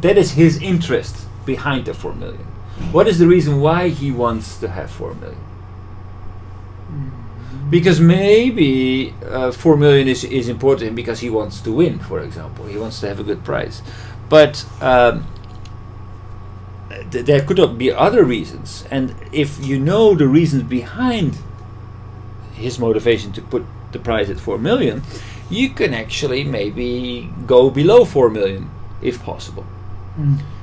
that is his interest behind the 4 million. What is the reason why he wants to have 4 million? Because maybe 4 million is important because he wants to win, for example. He wants to have a good prize. But there could be other reasons. And if you know the reasons behind his motivation to put the price at 4 million, you can actually maybe go below 4 million if possible.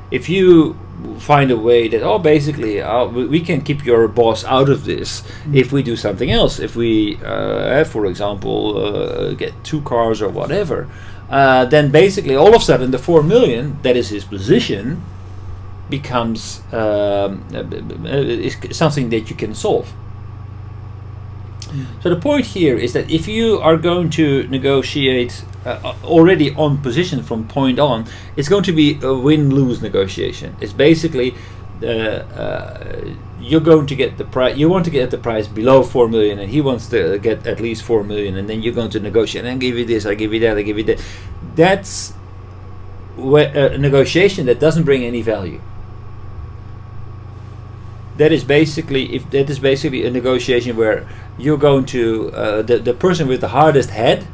If you find a way that basically we can keep your boss out of this if we do something else. If we for example get 2 cars or whatever, then basically all of a sudden the 4 million, that is his position, becomes something that you can solve. So the point here is that if you are going to negotiate already on position from point on, it's going to be a win-lose negotiation. It's basically you're going to get the price. You want to get the price below 4 million, and he wants to get at least 4 million, and then you're going to negotiate. And I give you this, I give you that, I give you that. That's a negotiation that doesn't bring any value. That is basically a negotiation where you're going to the person with the hardest head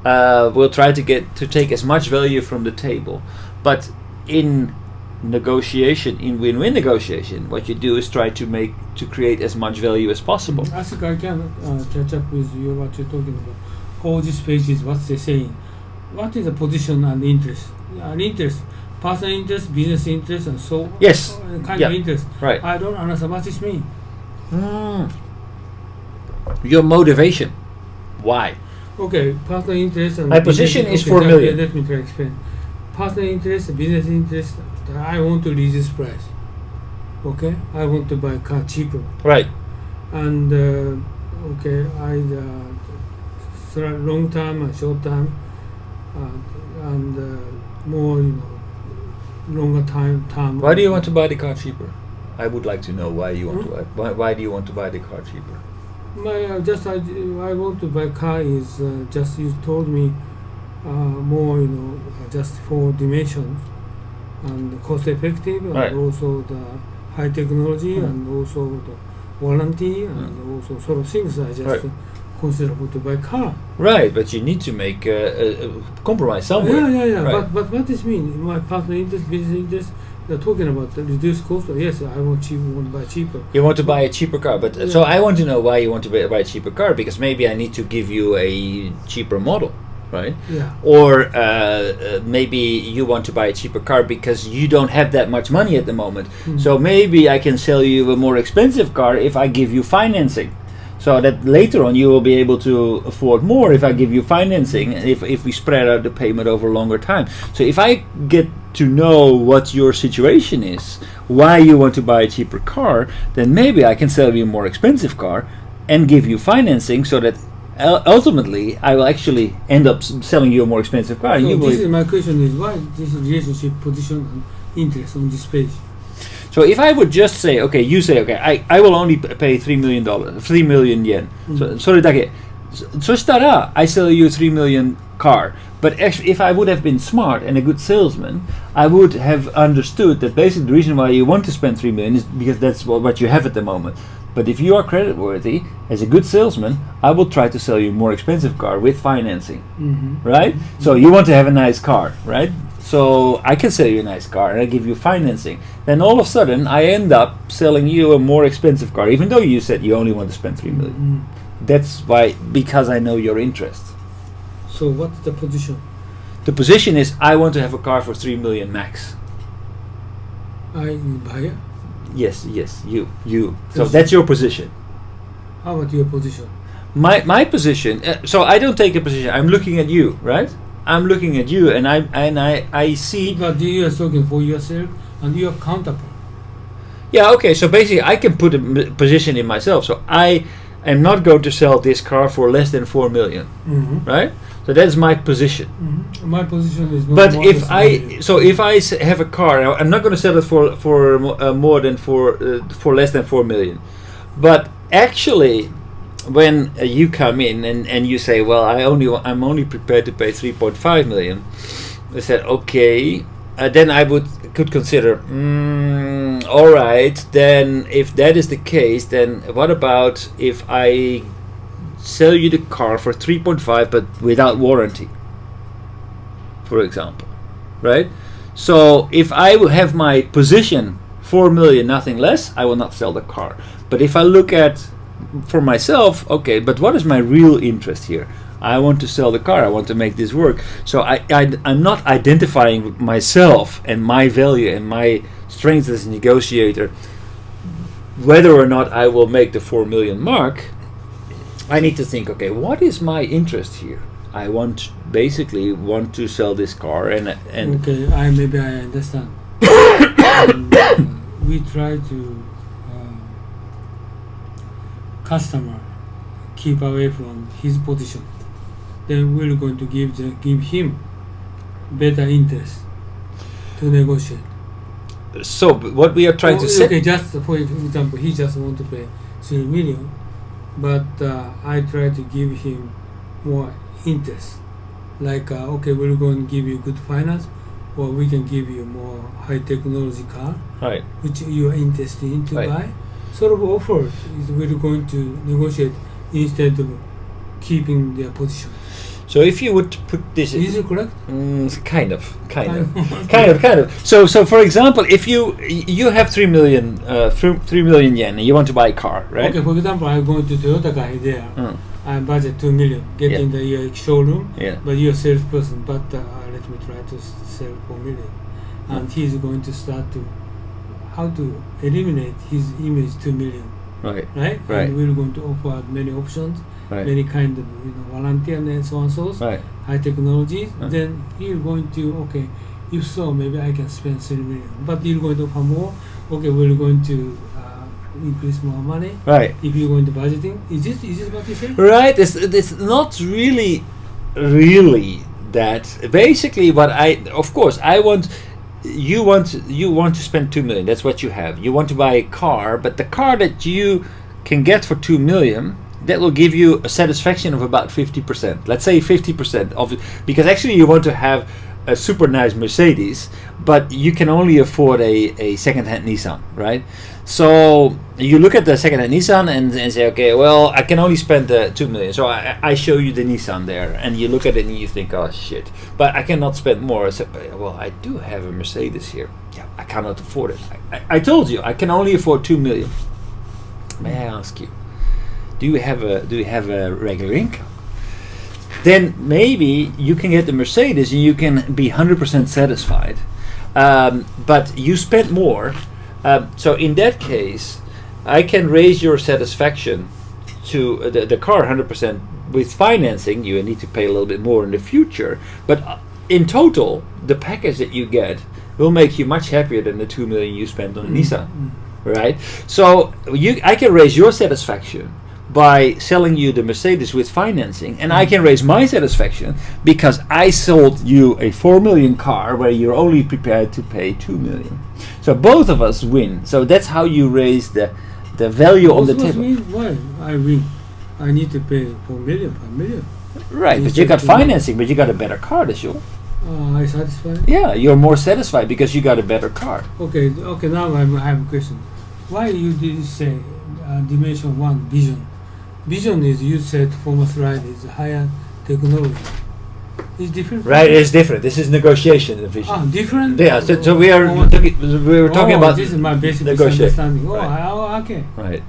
will try to take as much value from the table. But in negotiation, in win-win negotiation, what you do is try to create as much value as possible. I think I can catch up with you what you're talking about. All these pages, what's they saying? What is the position and interest? An interest. Personal interest, business interest, and so yes, kind of interest. Right. I don't understand what this means. Your motivation. Why? Okay, personal interest and my position is 4 million. Let me try to explain. Personal interest, business interest. I want to reduce price. Okay, I want to buy a car cheaper. Right. And okay, I long term and short term, and more, longer time. Why do you want to buy the car cheaper? I would like to know why you want to buy. Why do you want to buy the car cheaper? I want to buy a car is just you told me more, just 4 dimensions and cost effective, and right. also the high technology, and also the warranty, and also sort of things I just right. consider to buy a car. Right, but you need to make a compromise somewhere. Yeah. Right. But what does mean? My personal interest, business interest, they're talking about the reduced cost. Yes, I want to buy cheaper. You want to buy a cheaper car, but so I want to know why you want to buy a cheaper car, because maybe I need to give you a cheaper model, right? Yeah. Or maybe you want to buy a cheaper car because you don't have that much money at the moment. So maybe I can sell you a more expensive car if I give you financing. So that later on you will be able to afford more if I give you financing, if we spread out the payment over a longer time. So if I get to know what your situation is, why you want to buy a cheaper car, then maybe I can sell you a more expensive car and give you financing, so that ultimately I will actually end up selling you a more expensive car. So this is my question is, why this relationship, position, and interest on this page? So if I would just say, okay, you say, okay, I will only pay $3 million, 3 million yen. Soれだけ。そしたら I sell you a 3 million car. But actually, if I would have been smart and a good salesman, I would have understood that basically the reason why you want to spend 3 million is because that's what you have at the moment. But if you are creditworthy as a good salesman, I will try to sell you a more expensive car with financing, right? So you want to have a nice car, right? So I can sell you a nice car and I give you financing. Then all of a sudden I end up selling you a more expensive car, even though you said you only want to spend 3 million. That's why, because I know your interest. So what's the position? The position is I want to have a car for 3 million max. Buyer? Yes, you. So that's your position. How about your position? My position. So I don't take a position. I'm looking at you, right? I'm looking at you, and I see. But you are talking for yourself and your counterpart. Yeah. Okay. So basically, I can put a position in myself. So I am not going to sell this car for less than 4 million, right? So that's my position. My position is not. But if I have a car, I'm not going to sell it for more than for less than 4 million. But actually, when you come in and you say, well, I'm only prepared to pay 3.5 million, I said, okay, then I could consider. All right, then if that is the case, then what about if I sell you the car for 3.5 but without warranty, for example, right? So if I will have my position 4 million, nothing less, I will not sell the car. But if I look at for myself, okay, but what is my real interest here? I want to sell the car. I want to make this work. So I'm not identifying myself and my value and my strength as a negotiator. Whether or not I will make the 4 million mark, I need to think, okay, what is my interest here? I basically want to sell this car and okay, maybe I understand. We try to customer keep away from his position. Then we're going to give him better interest to negotiate. So what we are trying to say. Okay, just for example, he just want to pay 3 million, but I try to give him more interest. Like okay, we're going to give you good finance, or we can give you more high technology car, Right. which you are interested in to Right. buy. Sort of offer is we're going to negotiate instead of keeping their position. So if you would put this, Is it correct? kind of. So for example, if you have 3 million yen and you want to buy a car, right? Okay, for example, I'm going to Toyota guy there. I budget 2 million, get Yeah. in the showroom, Yeah. but you're a salesperson, but let me try to sell 4 million. And he's going to start to how to eliminate his image 2 million, Right. right? Right. And we're going to offer many options, Right. many kind of volunteer and so on so. Right. High technologies, Right. then you're going to, okay, if so, maybe I can spend 3 million. But you're going to offer more, okay, we're going to increase more money. Right. If you're going to budgeting, is this what you say? Right. It's not really that. Basically, what you want to spend 2 million. That's what you have. You want to buy a car, but the car that you can get for 2 million, that will give you a satisfaction of about 50%. Let's say 50% of it, because actually you want to have a super nice Mercedes, but you can only afford a second-hand Nissan, right? So you look at the second-hand Nissan and say, okay, well, I can only spend 2 million. So I show you the Nissan there, and you look at it and you think, oh shit, but I cannot spend more. I said, well, I do have a Mercedes here. Yeah, I cannot afford it. I told you, I can only afford 2 million. May I ask you, do you have a regular income? Then maybe you can get the Mercedes and you can be 100% satisfied, but you spent more. So in that case, I can raise your satisfaction to the car 100%. With financing, you need to pay a little bit more in the future, but in total, the package that you get will make you much happier than the 2 million you spent on a Nissan, right? So I can raise your satisfaction by selling you the Mercedes with financing, and I can raise my satisfaction because I sold you a 4 million car where you're only prepared to pay 2 million. So both of us win. So that's how you raise the value on the table. Why I win? I need to pay 4 million, 5 million. Right, but you got financing, but you got a better car, that's you. I satisfied? Yeah, you're more satisfied because you got a better car. Okay, now I have a question. Why you did say dimension 1 vision? Vision is, you said former slide, is higher technology. It's different. Right, it's different. This is negotiation division. Different. Yeah, so we were talking about this is my basic negotiation. understanding. Right. Okay. Right.